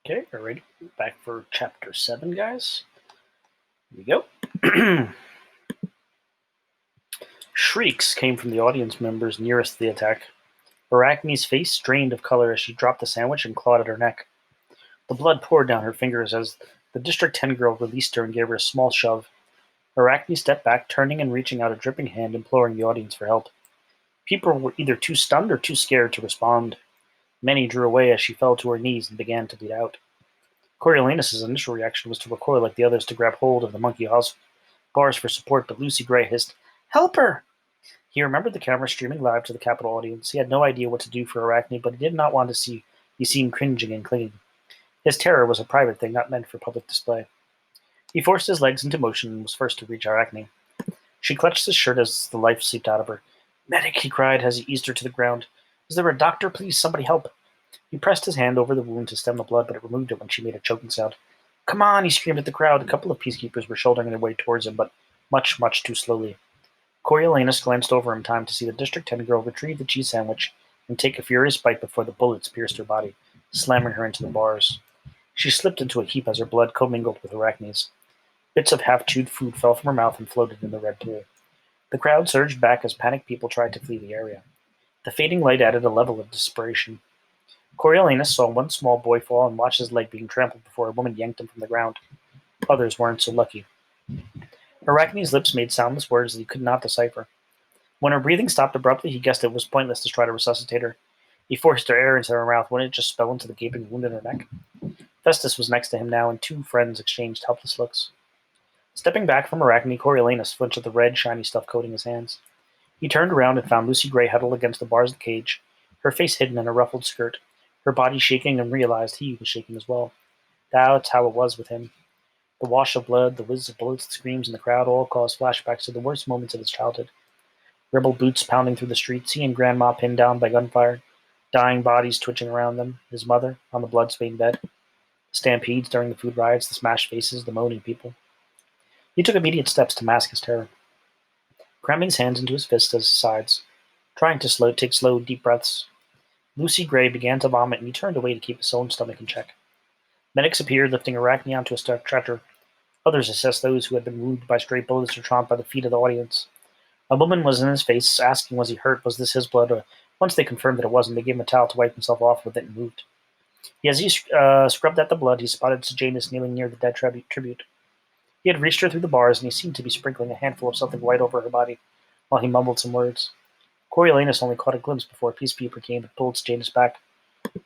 Okay, alrighty. Back for chapter 7, guys. Here we go. Shrieks came from the audience members nearest the attack. Arachne's face drained of color as she dropped the sandwich and clawed at her neck. The blood poured down her fingers as the District 10 girl released her and gave her a small shove. Arachne stepped back, turning and reaching out a dripping hand, imploring the audience for help. People were either too stunned or too scared to respond. Many drew away as she fell to her knees and began to bleed out. Coriolanus' initial reaction was to recoil like the others to grab hold of the monkey house bars for support, but Lucy Gray hissed, "Help her!" He remembered the camera streaming live to the Capitol audience. He had no idea what to do for Arachne, but he did not want to be seen cringing and clinging. His terror was a private thing, not meant for public display. He forced his legs into motion and was first to reach Arachne. She clutched his shirt as the life seeped out of her. "Medic," he cried as he eased her to the ground. "Is there a doctor? Please, somebody help." He pressed his hand over the wound to stem the blood, but it removed it when she made a choking sound. "Come on," he screamed at the crowd. A couple of peacekeepers were shouldering their way towards him, but much, much too slowly. Coriolanus glanced over in time to see the District 10 girl retrieve the cheese sandwich and take a furious bite before the bullets pierced her body, slamming her into the bars. She slipped into a heap as her blood commingled with Arachne's. Bits of half-chewed food fell from her mouth and floated in the red pool. The crowd surged back as panicked people tried to flee the area. The fading light added a level of desperation. Coriolanus saw one small boy fall and watched his leg being trampled before a woman yanked him from the ground. Others weren't so lucky. Arachne's lips made soundless words that he could not decipher. When her breathing stopped abruptly, he guessed it was pointless to try to resuscitate her. He forced her air into her mouth. Wouldn't it just spill into the gaping wound in her neck? Festus was next to him now, and two friends exchanged helpless looks. Stepping back from Arachne, Coriolanus flinched at the red, shiny stuff coating his hands. He turned around and found Lucy Gray huddled against the bars of the cage, her face hidden in a ruffled skirt, her body shaking, and realized he was shaking as well. That's how it was with him. The wash of blood, the whiz of bullets, the screams in the crowd all caused flashbacks to the worst moments of his childhood. Rebel boots pounding through the streets, he and Grandma pinned down by gunfire, dying bodies twitching around them, his mother on the blood-stained bed, the stampedes during the food riots, the smashed faces, the moaning people. He took immediate steps to mask his terror, cramming his hands into his fists at his sides, trying to take slow, deep breaths. Lucy Gray began to vomit, and he turned away to keep his own stomach in check. Medics appeared, lifting Arachne onto a stretcher. Others assessed those who had been wounded by stray bullets or tromped by the feet of the audience. A woman was in his face, asking was he hurt, was this his blood? Once they confirmed that it wasn't, they gave him a towel to wipe himself off with it and moved. As he scrubbed at the blood, he spotted Sejanus kneeling near the dead tribute. He had reached her through the bars, and he seemed to be sprinkling a handful of something white over her body, while he mumbled some words. Coriolanus only caught a glimpse before a peacekeeper came and pulled Sejanus back.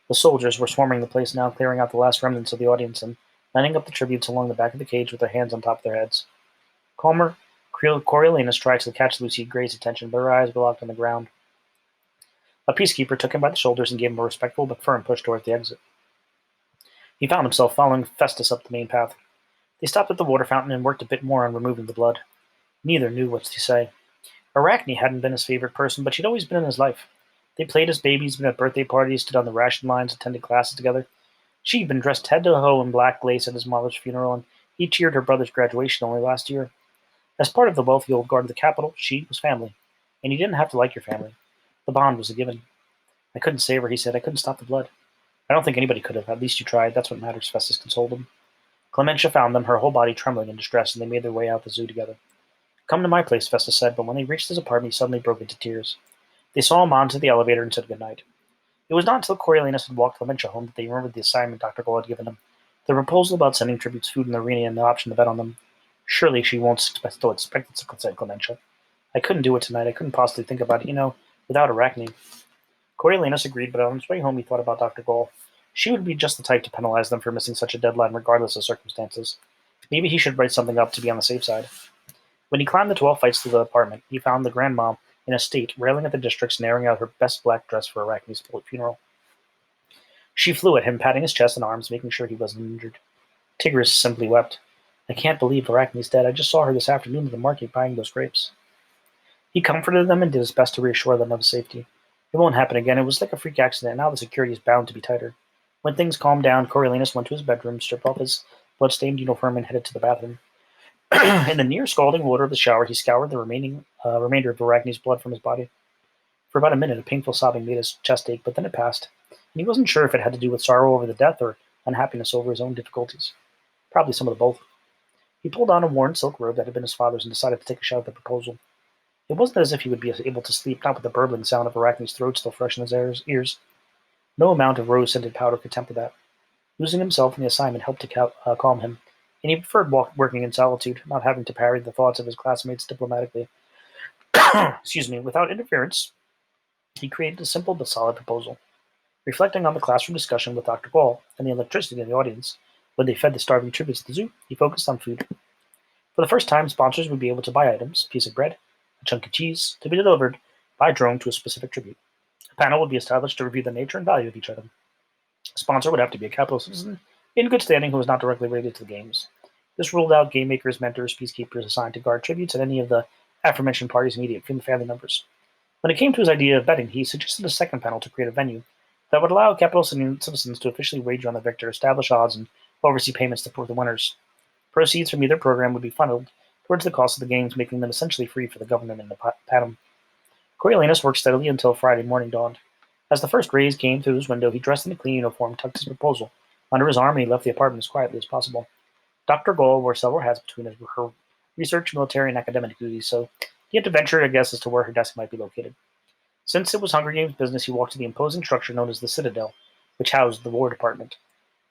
The soldiers were swarming the place now, clearing out the last remnants of the audience and lining up the tributes along the back of the cage with their hands on top of their heads. Calmer, Coriolanus tried to catch Lucy Gray's attention, but her eyes were locked on the ground. A peacekeeper took him by the shoulders and gave him a respectful but firm push towards the exit. He found himself following Festus up the main path. They stopped at the water fountain and worked a bit more on removing the blood. Neither knew what to say. Arachne hadn't been his favorite person, but she'd always been in his life. They played as babies, been at birthday parties, stood on the ration lines, attended classes together. She'd been dressed head to toe in black lace at his mother's funeral, and he cheered her brother's graduation only last year. As part of the wealthy old guard of the Capitol, she was family, and you didn't have to like your family. The bond was a given. "I couldn't save her," he said. "I couldn't stop the blood." "I don't think anybody could have. At least you tried. That's what matters," Festus consoled him. Clementia found them, her whole body trembling in distress, and they made their way out the zoo together. "Come to my place," Festus said, but when they reached his apartment, he suddenly broke into tears. They saw him onto the elevator and said goodnight. It was not until Coriolanus had walked Clementia home that they remembered the assignment Dr. Gold had given them, the proposal about sending tributes food in the arena and the option to bet on them. "Surely she won't still expect it," said Clementia. "I couldn't do it tonight. I couldn't possibly think about it, without Arachne." Coriolanus agreed, but on his way home he thought about Dr. Gall. She would be just the type to penalize them for missing such a deadline regardless of circumstances. Maybe he should write something up to be on the safe side. When he climbed the 12 flights to the apartment, he found the grandmom in a state, railing at the districts and airing out her best black dress for Arachne's funeral. She flew at him, patting his chest and arms, making sure he wasn't injured. Tigris simply wept. "I can't believe Arachne's dead. I just saw her this afternoon at the market buying those grapes." He comforted them and did his best to reassure them of his safety. It won't happen again. It was like a freak accident. Now the security is bound to be tighter. When things calmed down, Coriolanus went to his bedroom, stripped off his blood-stained uniform, and headed to the bathroom. In the near scalding water of the shower, he scoured the remainder of Arachne's blood from his body. For about a minute, a painful sobbing made his chest ache, but then it passed, and he wasn't sure if it had to do with sorrow over the death or unhappiness over his own difficulties. Probably some of the both. He pulled on a worn silk robe that had been his father's and decided to take a shot at the proposal. It wasn't as if he would be able to sleep, not with the burbling sound of Arachne's throat still fresh in his ears. No amount of rose-scented powder could temper that. Losing himself in the assignment helped to calm him, and he preferred working in solitude, not having to parry the thoughts of his classmates diplomatically. Excuse me, without interference, he created a simple but solid proposal. Reflecting on the classroom discussion with Dr. Gall and the electricity in the audience, when they fed the starving tributes at the zoo, he focused on food. For the first time, sponsors would be able to buy items, a piece of bread, a chunk of cheese, to be delivered by drone to a specific tribute. A panel would be established to review the nature and value of each item. A sponsor would have to be a capital citizen in good standing who was not directly related to the games. This ruled out game makers, mentors, peacekeepers assigned to guard tributes, and any of the aforementioned parties' immediate family members. When it came to his idea of betting, he suggested a second panel to create a venue that would allow capital citizens to officially wager on the victor, establish odds, and oversee payments to the winners. Proceeds from either program would be funneled towards the cost of the games, making them essentially free for the government and the patum. Coriolanus worked steadily until Friday morning dawned. As the first rays came through his window, he dressed in a clean uniform, tucked his proposal under his arm, and he left the apartment as quietly as possible. Dr. Gall wore several hats between her research, military, and academic duties, so he had to venture a guess as to where her desk might be located. Since it was Hunger Games business, he walked to the imposing structure known as the Citadel, which housed the War Department.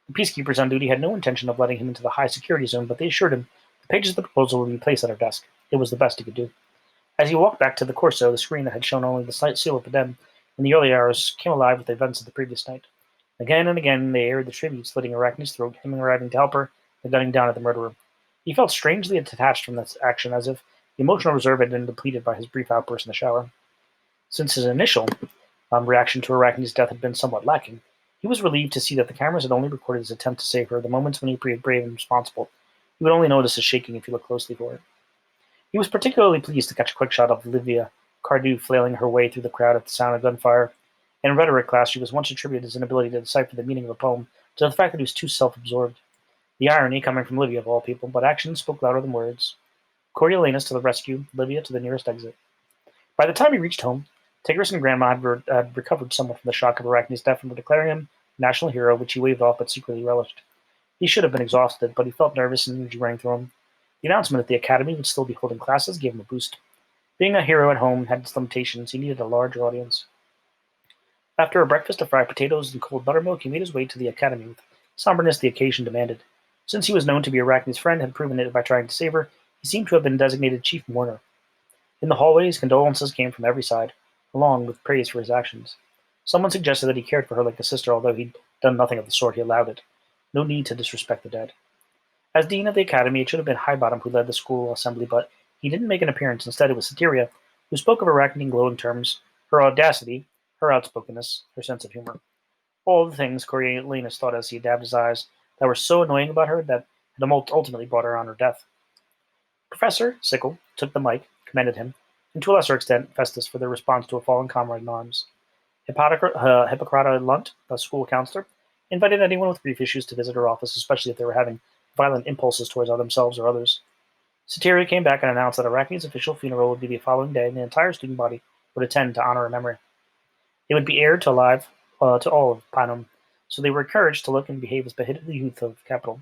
The peacekeepers on duty had no intention of letting him into the high security zone, but they assured him the pages of the proposal would be placed at her desk. It was the best he could do. As he walked back to the Corso, the screen that had shown only the slight seal of the den in the early hours came alive with the events of the previous night. Again and again they aired the tribute, slitting Arachne's throat, him arriving to help her, and gunning down at the murderer. He felt strangely detached from this action, as if the emotional reserve had been depleted by his brief outburst in the shower. Since his initial reaction to Arachne's death had been somewhat lacking, he was relieved to see that the cameras had only recorded his attempt to save her, the moments when he appeared brave and responsible. He would only notice his shaking if he looked closely for it. He was particularly pleased to catch a quick shot of Livia Cardew flailing her way through the crowd at the sound of gunfire. In rhetoric class, she was once attributed his inability to decipher the meaning of a poem to the fact that he was too self-absorbed. The irony coming from Livia of all people, but actions spoke louder than words. Coriolanus to the rescue, Livia to the nearest exit. By the time he reached home, Tigris and Grandma had recovered somewhat from the shock of Arachne's death and were declaring him a national hero, which he waved off but secretly relished. He should have been exhausted, but he felt nervous and energy running through him. The announcement that the academy would still be holding classes gave him a boost. Being a hero at home had its limitations. He needed a larger audience. After a breakfast of fried potatoes and cold buttermilk, he made his way to the academy with somberness the occasion demanded. Since he was known to be Arachne's friend and had proven it by trying to save her, he seemed to have been designated chief mourner. In the hallways, condolences came from every side, along with praise for his actions. Someone suggested that he cared for her like a sister, although he'd done nothing of the sort. He allowed it. No need to disrespect the dead. As dean of the academy, it should have been Highbottom who led the school assembly, but he didn't make an appearance. Instead, it was Cytherea, who spoke of Arachne in glowing terms, her audacity, her outspokenness, her sense of humor. All the things Coriolanus thought as he dabbed his eyes that were so annoying about her that had ultimately brought her on her death. Professor Sickle took the mic, commended him, and to a lesser extent Festus for their response to a fallen comrade in arms. Hippocrata Lunt, a school counselor, invited anyone with grief issues to visit her office, especially if they were having violent impulses towards themselves or others. Cytherea came back and announced that Arachne's official funeral would be the following day, and the entire student body would attend to honor her memory. It would be aired to all of Panem, so they were encouraged to look and behave as beheaded youth of capital.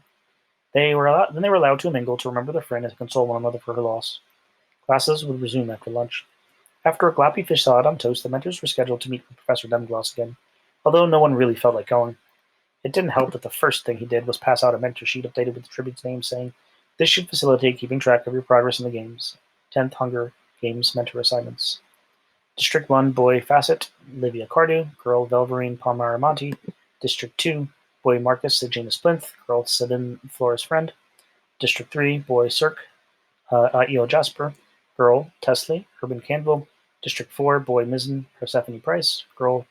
Then they were allowed to mingle to remember their friend and to console one another for her loss. Classes would resume after lunch. After a gloppy fish salad on toast, the mentors were scheduled to meet with Professor Demgloss again, although no one really felt like going. It didn't help that the first thing he did was pass out a mentor sheet updated with the tribute's name, saying, "This should facilitate keeping track of your progress in the games. 10th Hunger Games Mentor Assignments." District 1, boy Facet, Livia Cardew, girl Velverine Palmaramonte. District 2, boy Marcus Sejanus Plinth, girl Sabine Flores Friend. District 3, boy Cirque, Io Jasper, girl Tesley, Urban Canville. District 4, boy Mizzen, Persephone Price, girl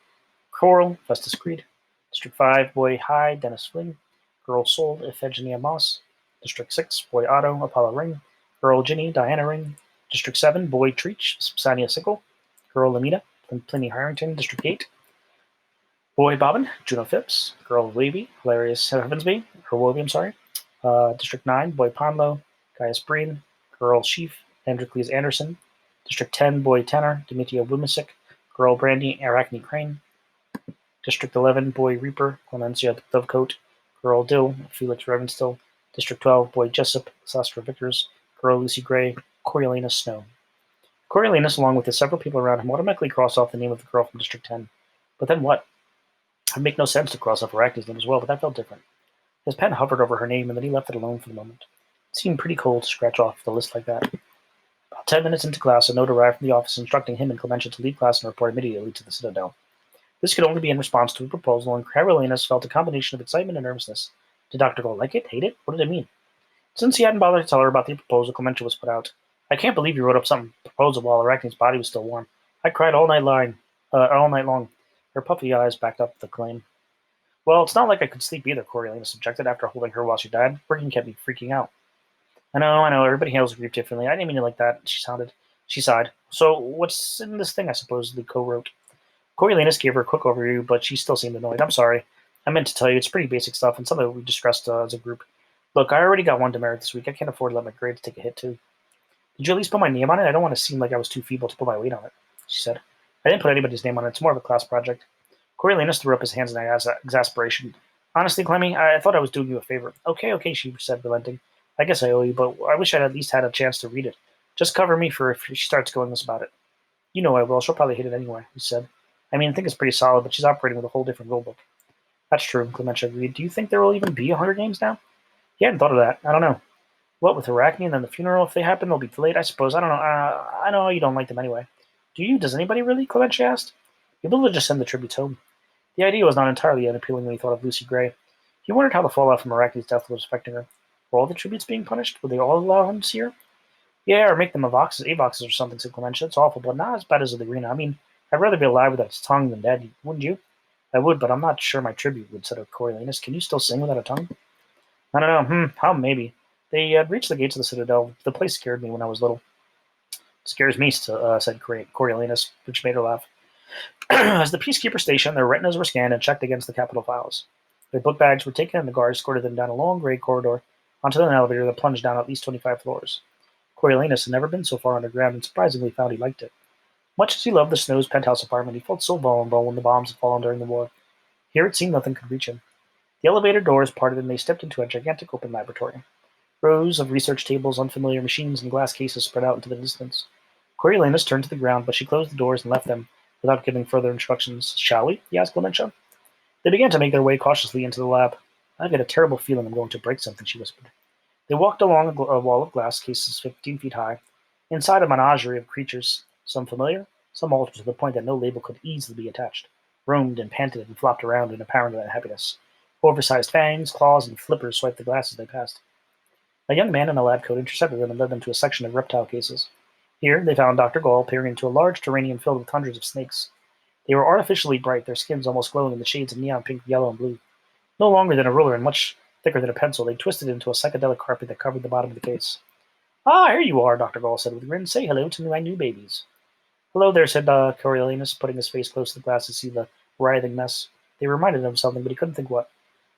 Coral, Festus Creed. District 5, boy High, Dennis Flynn, girl Soul, Iphigenia Moss. District 6, boy Otto, Apollo Ring, girl Ginny, Diana Ring. District 7, boy Treach, Sania Sickle, girl Lamita, Pliny Harrington. District 8, boy Bobbin, Juno Phipps, girl Wavy, Hilarious Heavensby, or Wovey, I'm sorry. District 9, boy Ponlo, Gaius Breen, girl Sheaf, Androcles Anderson. District 10, boy Tenor, Demetia Wimisik, girl Brandy, Arachne Crane. District 11, boy Reaper, Clemencia Dovecote, Girl Dill, Felix Revenstill, District 12, Boy Jessup, Sastra Vickers, Girl Lucy Gray, Coriolanus Snow. Coriolanus, along with the several people around him, automatically crossed off the name of the girl from District 10. But then what? It would make no sense to cross off Arachne's name as well, but that felt different. His pen hovered over her name, and then he left it alone for the moment. It seemed pretty cold to scratch off the list like that. About 10 minutes into class, a note arrived from the office instructing him and Clementia to leave class and report immediately to the Citadel. This could only be in response to a proposal, and Coriolanus felt a combination of excitement and nervousness. Did Dr. Gold like it? Hate it? What did it mean? Since he hadn't bothered to tell her about the proposal, Clementia was put out. I can't believe you wrote up some proposal while Arachne's body was still warm. I cried all night long. Her puffy eyes backed up the claim. Well, it's not like I could sleep either, Coriolanus objected after holding her while she died. Working kept me freaking out. I know, everybody handles grief differently. I didn't mean it like that, she sighed. So, what's in this thing I supposedly co-wrote? Coriolanus gave her a quick overview, but she still seemed annoyed. I'm sorry. I meant to tell you, it's pretty basic stuff, and something we discussed as a group. Look, I already got one demerit this week. I can't afford to let my grades take a hit, too. Did you at least put my name on it? I don't want to seem like I was too feeble to put my weight on it, she said. I didn't put anybody's name on it. It's more of a class project. Coriolanus threw up his hands in exasperation. Honestly, Clemmy, I thought I was doing you a favor. Okay, she said, relenting. I guess I owe you, but I wish I'd at least had a chance to read it. Just cover me for if she starts going this about it. You know I will. She'll probably hate it anyway, he said. I mean, I think it's pretty solid, but she's operating with a whole different rulebook. That's true, Clementia agreed. Do you think there will even be 100 games now? He hadn't thought of that. I don't know. What, with Arachne and then the funeral? If they happen, they'll be delayed, I suppose. I don't know. I know you don't like them anyway. Do you? Does anybody really? Clementia asked. Able to just send the tributes home. The idea was not entirely unappealing when he thought of Lucy Gray. He wondered how the fallout from Arachne's death was affecting her. Were all the tributes being punished? Would they all allow him to see her? Yeah, or make them Avoxes or something, said Clementia. It's awful, but not as bad as the arena. I mean, I'd rather be alive without its tongue than dead, wouldn't you? I would, but I'm not sure my tribute would, said Coriolanus. Can you still sing without a tongue? I don't know. How maybe. They had reached the gates of the Citadel. The place scared me when I was little. It scares me, said Coriolanus, which made her laugh. As the peacekeeper stationed, their retinas were scanned and checked against the capital files. Their book bags were taken, and the guards escorted them down a long gray corridor onto an elevator that plunged down at least 25 floors. Coriolanus had never been so far underground and surprisingly found he liked it. Much as he loved the Snow's penthouse apartment, he felt so vulnerable when the bombs had fallen during the war. Here it seemed nothing could reach him. The elevator doors parted and they stepped into a gigantic open laboratory. Rows of research tables, unfamiliar machines, and glass cases spread out into the distance. Coriolanus turned to the ground, but she closed the doors and left them without giving further instructions. Shall we? He asked Clementia. They began to make their way cautiously into the lab. I get a terrible feeling I'm going to break something, she whispered. They walked along a wall of glass cases 15 feet high, inside a menagerie of creatures, some familiar, some altered to the point that no label could easily be attached, roamed and panted and flopped around in apparent unhappiness. Oversized fangs, claws, and flippers swiped the glass as they passed. A young man in a lab coat intercepted them and led them to a section of reptile cases. Here, they found Dr. Gall peering into a large terrarium filled with hundreds of snakes. They were artificially bright, their skins almost glowing in the shades of neon pink, yellow, and blue. No longer than a ruler and much thicker than a pencil, they twisted into a psychedelic carpet that covered the bottom of the case. Ah, here you are, Dr. Gall said with a grin. Say hello to my new babies. Hello there, said Coriolanus, putting his face close to the glass to see the writhing mess. They reminded him of something, but he couldn't think what.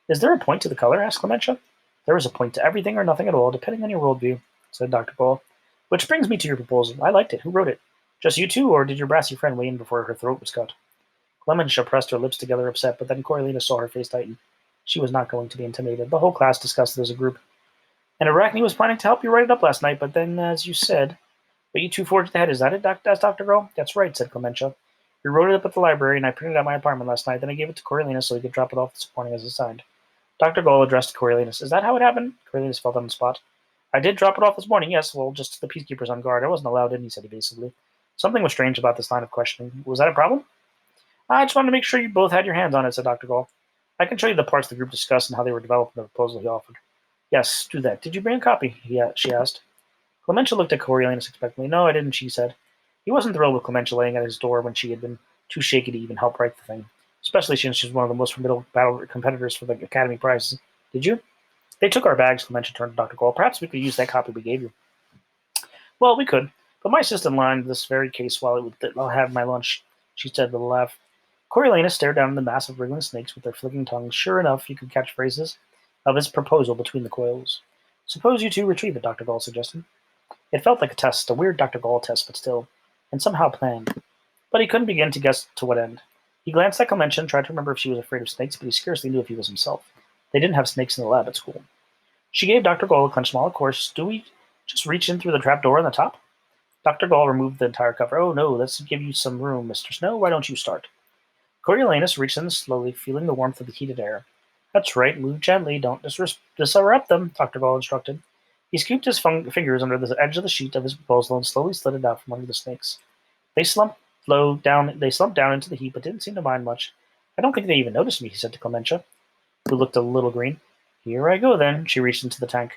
Is there a point to the color? Asked Clementia. There is a point to everything or nothing at all, depending on your worldview, said Dr. Gall. Which brings me to your proposal. I liked it. Who wrote it? Just you two, or did your brassy friend weigh in before her throat was cut? Clementia pressed her lips together, upset, but then Coriolanus saw her face tighten. She was not going to be intimidated. The whole class discussed it as a group. And Arachne was planning to help you write it up last night, but then, as you said... But you two forged ahead, is that it? Asked Dr. Gall. That's right, said Clementia. We wrote it up at the library, and I printed it at my apartment last night. Then I gave it to Coriolanus so he could drop it off this morning as assigned. Dr. Gall addressed Coriolanus. Is that how it happened? Coriolanus felt on the spot. I did drop it off this morning, yes. Well, just the peacekeepers on guard. I wasn't allowed in, he said evasively. Something was strange about this line of questioning. Was that a problem? I just wanted to make sure you both had your hands on it, said Dr. Gall. I can show you the parts the group discussed and how they were developed in the proposal he offered. Yes, do that. Did you bring a copy? She asked. Clementia looked at Coriolanus expectantly. No, I didn't, she said. He wasn't thrilled with Clementia laying at his door when she had been too shaky to even help write the thing, especially since she was one of the most formidable battle competitors for the Academy prizes. Did you? They took our bags, Clementia turned to Dr. Gall. Perhaps we could use that copy we gave you. Well, we could, but my assistant lined this very case while I'll have my lunch, she said with a laugh. Coriolanus stared down at the mass of wriggling snakes with their flicking tongues. Sure enough, he could catch phrases of his proposal between the coils. Suppose you two retrieve it, Dr. Gall suggested. It felt like a test, a weird Dr. Gall test, but still, and somehow planned. But he couldn't begin to guess to what end. He glanced at Clementia and tried to remember if she was afraid of snakes, but he scarcely knew if he was himself. They didn't have snakes in the lab at school. She gave Dr. Gall a clenched smile. Of course, do we just reach in through the trap door on the top? Dr. Gall removed the entire cover. Oh no, let's give you some room, Mr. Snow. Why don't you start? Coriolanus reached in slowly, feeling the warmth of the heated air. That's right, move gently, don't disrupt them, Dr. Gall instructed. He scooped his fingers under the edge of the sheet of his proposal and slowly slid it out from under the snakes. They slumped down into the heap, but didn't seem to mind much. I don't think they even noticed me, he said to Clementia, who looked a little green. Here I go, then. She reached into the tank.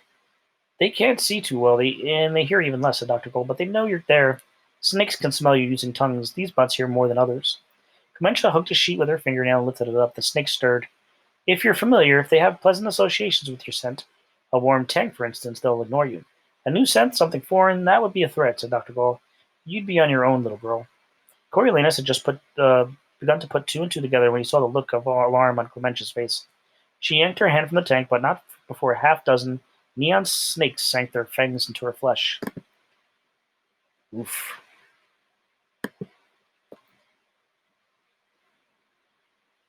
They can't see too well, and they hear even less, said Dr. Gold, but they know you're there. Snakes can smell you using tongues. These buds hear more than others. Clementia hooked a sheet with her fingernail and lifted it up. The snake stirred. If you're familiar, if they have pleasant associations with your scent, a warm tank, for instance, they'll ignore you. A new scent, something foreign, that would be a threat, said Dr. Gold. You'd be on your own, little girl. Coriolanus had just begun to put two and two together when he saw the look of alarm on Clementia's face. She yanked her hand from the tank, but not before a half-dozen neon snakes sank their fangs into her flesh. Oof.